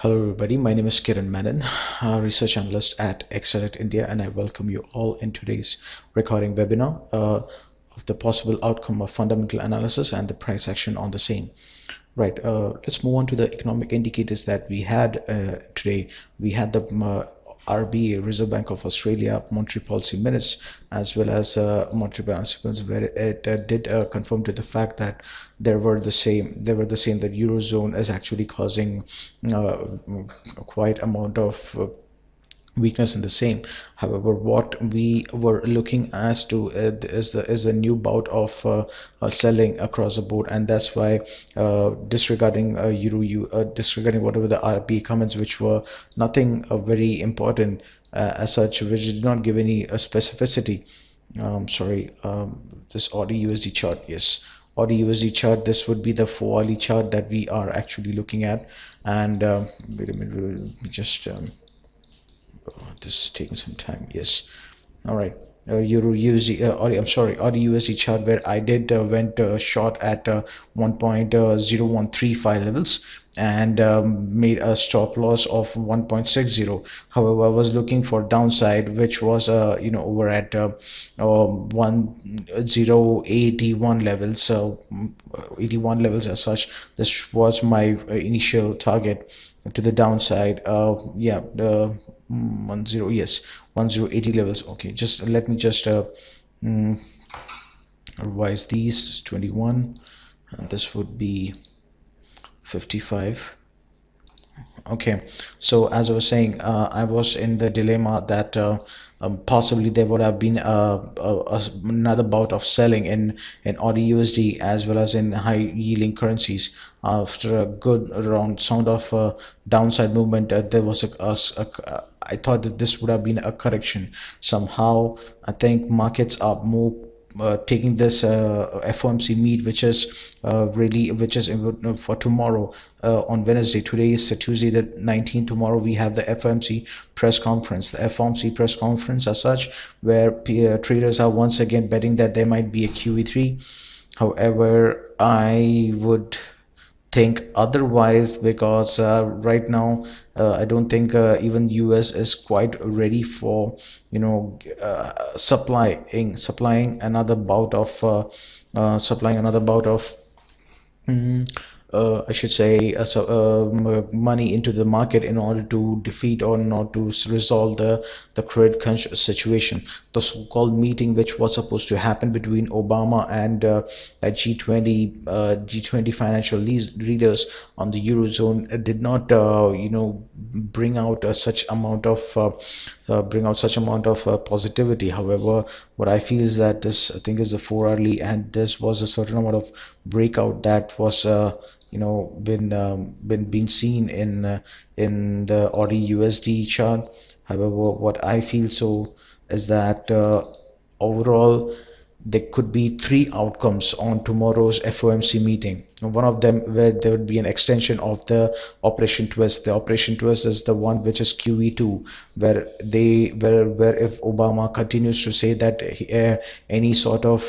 Hello everybody, my name is Kiran Menon, research analyst at Excellet India, and I welcome you all in today's recording webinar of the possible outcome of fundamental analysis and the price action on the same. Right, let's move on to the economic indicators that we had today. We had the RBA, Reserve Bank of Australia, monetary policy minutes, as well as monetary balance sequence, where it did confirm to the fact that they were the same. That Eurozone is actually causing quite amount of weakness in the same. However, what we were looking as to is a new bout of selling across the board, and that's why disregarding disregarding whatever the RBA comments, which were nothing very important as such, which did not give any specificity. Sorry, this AUD USD chart, yes, AUD USD chart, this would be the 4-hourly chart that we are actually looking at. And wait a minute, let me just this is taking some time. Yes, all right. Euro USD, I'm sorry, AUD USD chart, where I did went short at 1.0135 levels, and made a stop loss of 1.60. However, I was looking for downside, which was over at 1081 levels, so 81 levels as such. This was my initial target to the downside. Yeah, the 10, yes, 1080 levels. Okay, just let me just revise these. 21, and this would be 55. Okay, so as I was saying, I was in the dilemma that possibly there would have been another bout of selling in AUD USD as well as in high yielding currencies. After a good round sound of downside movement, there was I thought that this would have been a correction. Somehow I think markets are more taking this FOMC meet, which is for tomorrow, on Wednesday. Today is Tuesday the 19th. Tomorrow we have the FOMC press conference, the FOMC press conference as such, where traders are once again betting that there might be a QE3. However, I would think otherwise, because right now I don't think even US is quite ready for supplying another bout of mm, I should say money into the market in order to defeat or not to resolve the credit crunch situation. The so-called meeting, which was supposed to happen between Obama and G20 financial leaders on the Eurozone, did not bring out such amount of positivity. However, what I feel is that this, I think, is the 4-hourly, and this was a certain amount of breakout that was been seen in the AUD USD chart. However, what I feel so is that overall there could be 3 outcomes on tomorrow's FOMC meeting. One of them where there would be an extension of the Operation Twist. The Operation Twist is the one which is QE2, where if Obama continues to say that any sort of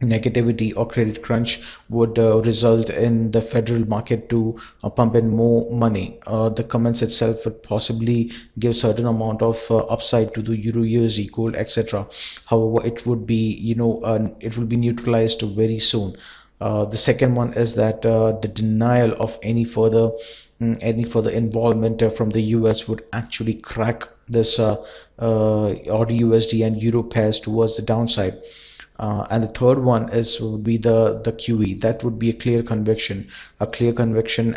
negativity or credit crunch would result in the federal market to pump in more money. The comments itself would possibly give certain amount of upside to the Euro USD, gold, etc. However, it would be it will be neutralized very soon. The second one is that the denial of any further involvement from the US would actually crack this AUD USD and Euro pairs towards the downside. And the third one would be the QE. That would be a clear conviction,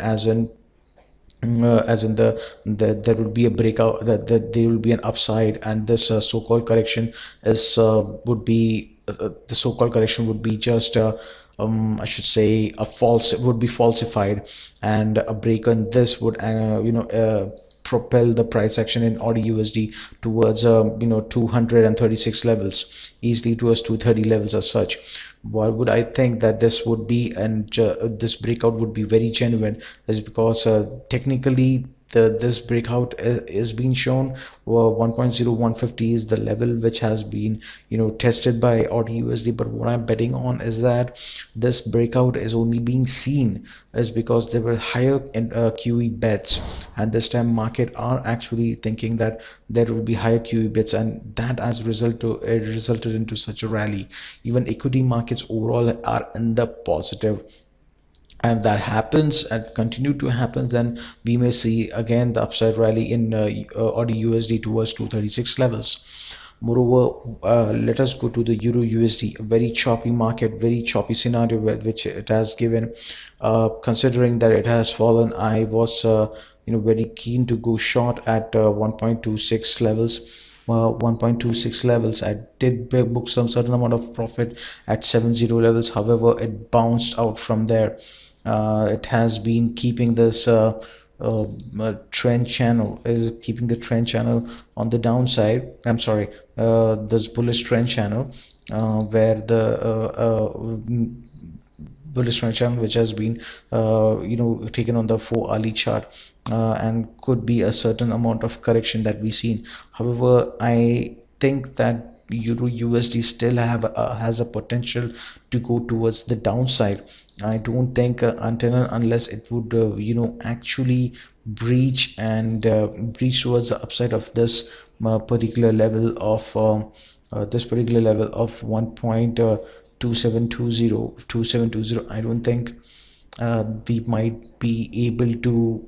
as in there will be a breakout, that there will be an upside, and this so-called correction would be the so-called correction would be just I should say it would be falsified, and a break on this would propel the price action in AUD USD towards 236 levels, easily towards 230 levels as such. Why would I think that this would be, and this breakout would be very genuine, is because technically this breakout is being shown. 1.0150 is the level which has been tested by AUD USD, but what I'm betting on is that this breakout is only being seen is because there were higher QE bets, and this time market are actually thinking that there will be higher QE bets, and that as a result to it resulted into such a rally. Even equity markets overall are in the positive, and that happens and continue to happen, then we may see again the upside rally in AUD USD towards 236 levels. Moreover, let us go to the Euro USD, a very choppy market, very choppy scenario which it has given. Considering that it has fallen, I was very keen to go short at 1.26 levels. 1.26 levels. I did book some certain amount of profit at 70 levels. However, it bounced out from there. It has been keeping this trend channel, is keeping the trend channel on the downside. I'm sorry, this bullish trend channel, where the bullish trend channel which has been taken on the 4 hourly chart, and could be a certain amount of correction that we've seen. However, I think that Euro USD still has a potential to go towards the downside. I don't think until and unless it would actually breach towards the upside of this particular level of 1.2720. I don't think we might be able to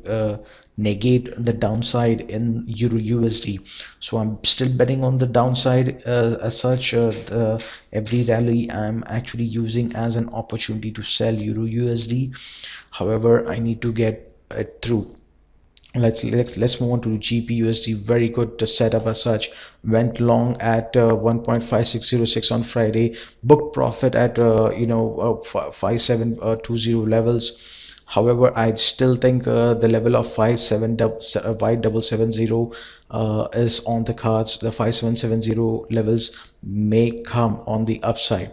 negate the downside in Euro USD. So I'm still betting on the downside. As such, every rally I'm actually using as an opportunity to sell Euro USD. However, I need to get it through. Let's move on to GBUSD. Very good setup as such. Went long at 1.5606 on Friday. Booked profit at 5720 levels. However, I still think the level of 5770 is on the cards. The 5770 levels may come on the upside.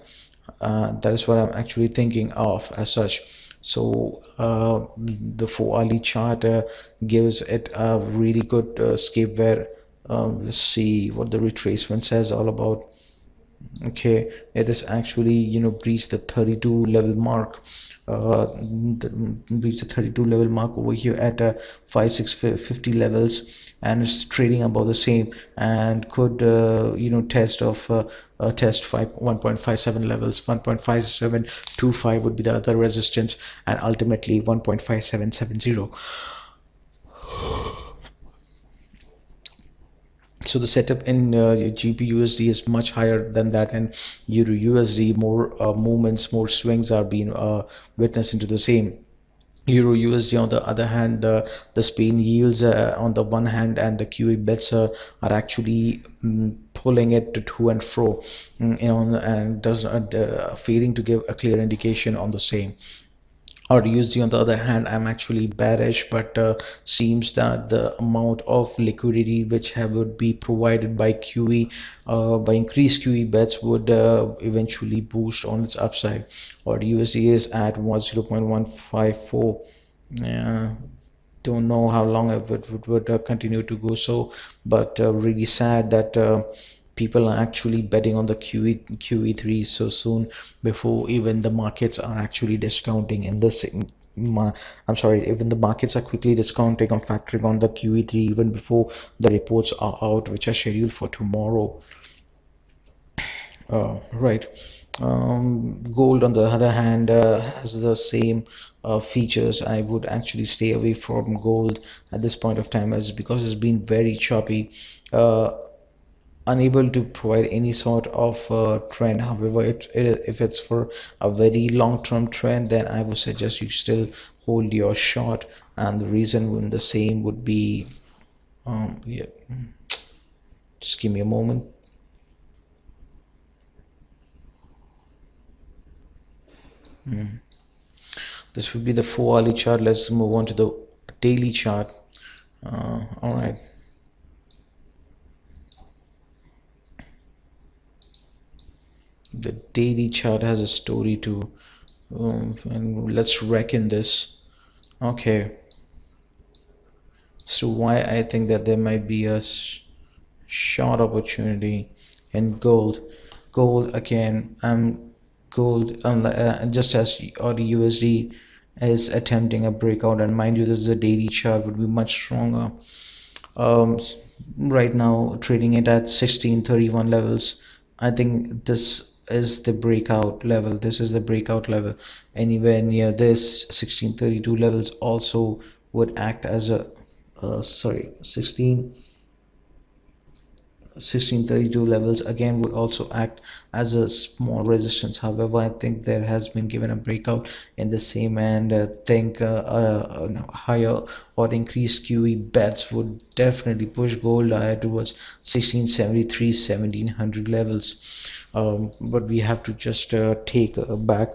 That is what I'm actually thinking of as such. So the 4 hourly chart gives it a really good scape where let's see what the retracement says all about. Okay, it is actually breached the 32 level mark, breached the 32 level mark over here at 5650 levels, and it's trading about the same, and could test 1.57 levels. 1.5725 would be the other resistance, and ultimately 1.5770. So the setup in GBUSD is much higher than that, and Euro USD more movements, more swings are being witnessed into the same. Euro USD on the other hand, the Spain yields on the one hand, and the QE bets are actually pulling it to and fro, and does failing to give a clear indication on the same. Or USD on the other hand, I'm actually bearish, but seems that the amount of liquidity which would be provided by QE, by increased QE bets, would eventually boost on its upside. Or USD is at 0.154. Yeah, don't know how long it would continue to go so, but really sad that people are actually betting on the QE3 so soon, before even the markets are actually discounting in this. I'm sorry, even the markets are quickly discounting on factoring on the QE3 even before the reports are out, which are scheduled for tomorrow. Right. Gold on the other hand has the same features. I would actually stay away from gold at this point of time, as because it's been very choppy, unable to provide any sort of trend. However, if it's for a very long-term trend, then I would suggest you still hold your short, and the reason in the same would be yeah, just give me a moment. This would be the 4 hourly chart. Let's move on to the daily chart. All right. The daily chart has a story too, and let's reckon this. Okay, So why I think that there might be a short opportunity in gold. Gold again, gold, just as or the USD is attempting a breakout, and mind you, this is a daily chart, would be much stronger. um right now trading it at 1631 levels. I think this is the breakout level. This is the breakout level. Anywhere near this 1632 levels also would act as a sorry 1632 levels again would also act as a small resistance. However, I think there has been given a breakout in the same, and think higher or increased QE bets would definitely push gold higher towards 1673 1700 levels. But we have to just take back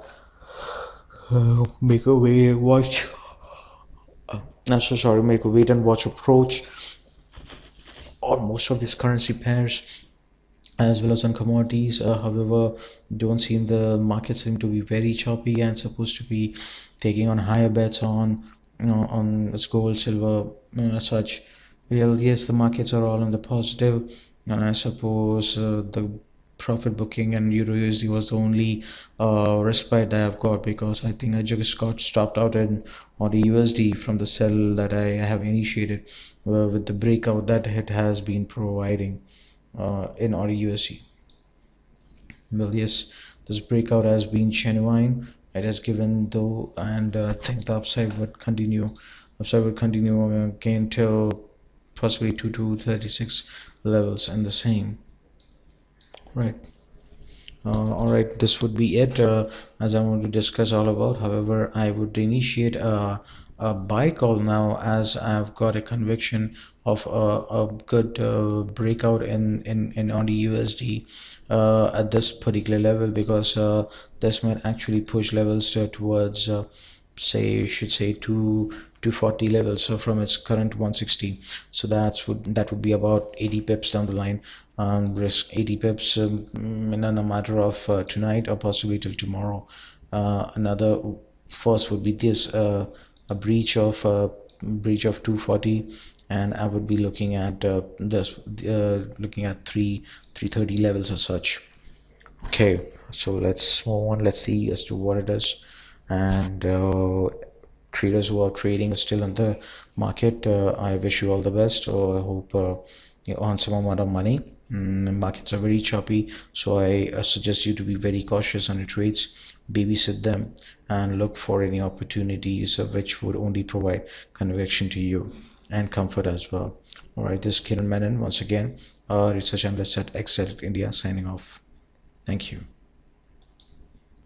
make a way watch I'm so sorry, make a wait and watch approach on most of these currency pairs as well as on commodities. However, don't seem the market seem to be very choppy and supposed to be taking on higher bets on, on this gold, silver, such. Well, yes, the markets are all in the positive, and I suppose the profit booking and Euro USD was the only respite that I've got, because I think I just got stopped out in on the USD from the sell that I have initiated with the breakout that it has been providing in RUSD. Well, yes, this breakout has been genuine. It has given though, and I think the upside would continue. Upside would continue again till possibly 2 to 36 levels and the same. Right. All right, this would be it as I want to discuss all about. However, I would initiate a buy call now, as I've got a conviction of a good breakout in on the USD at this particular level, because this might actually push levels towards say you should say 240 levels, so from its current 160. So that would be about 80 pips down the line. Risk 80 pips in a matter of tonight or possibly till tomorrow. Another first would be this a breach of 240, and I would be looking at this looking at 330 levels as such. Okay, so let's move on. Let's see as to what it is. And traders who are trading still in the market, I wish you all the best. I hope you earn some amount of money. The markets are very choppy, so I suggest you to be very cautious on your trades, babysit them, and look for any opportunities which would only provide conviction to you and comfort as well. All right, this is Kiran Menon once again, research analyst at Excel India, signing off. Thank you.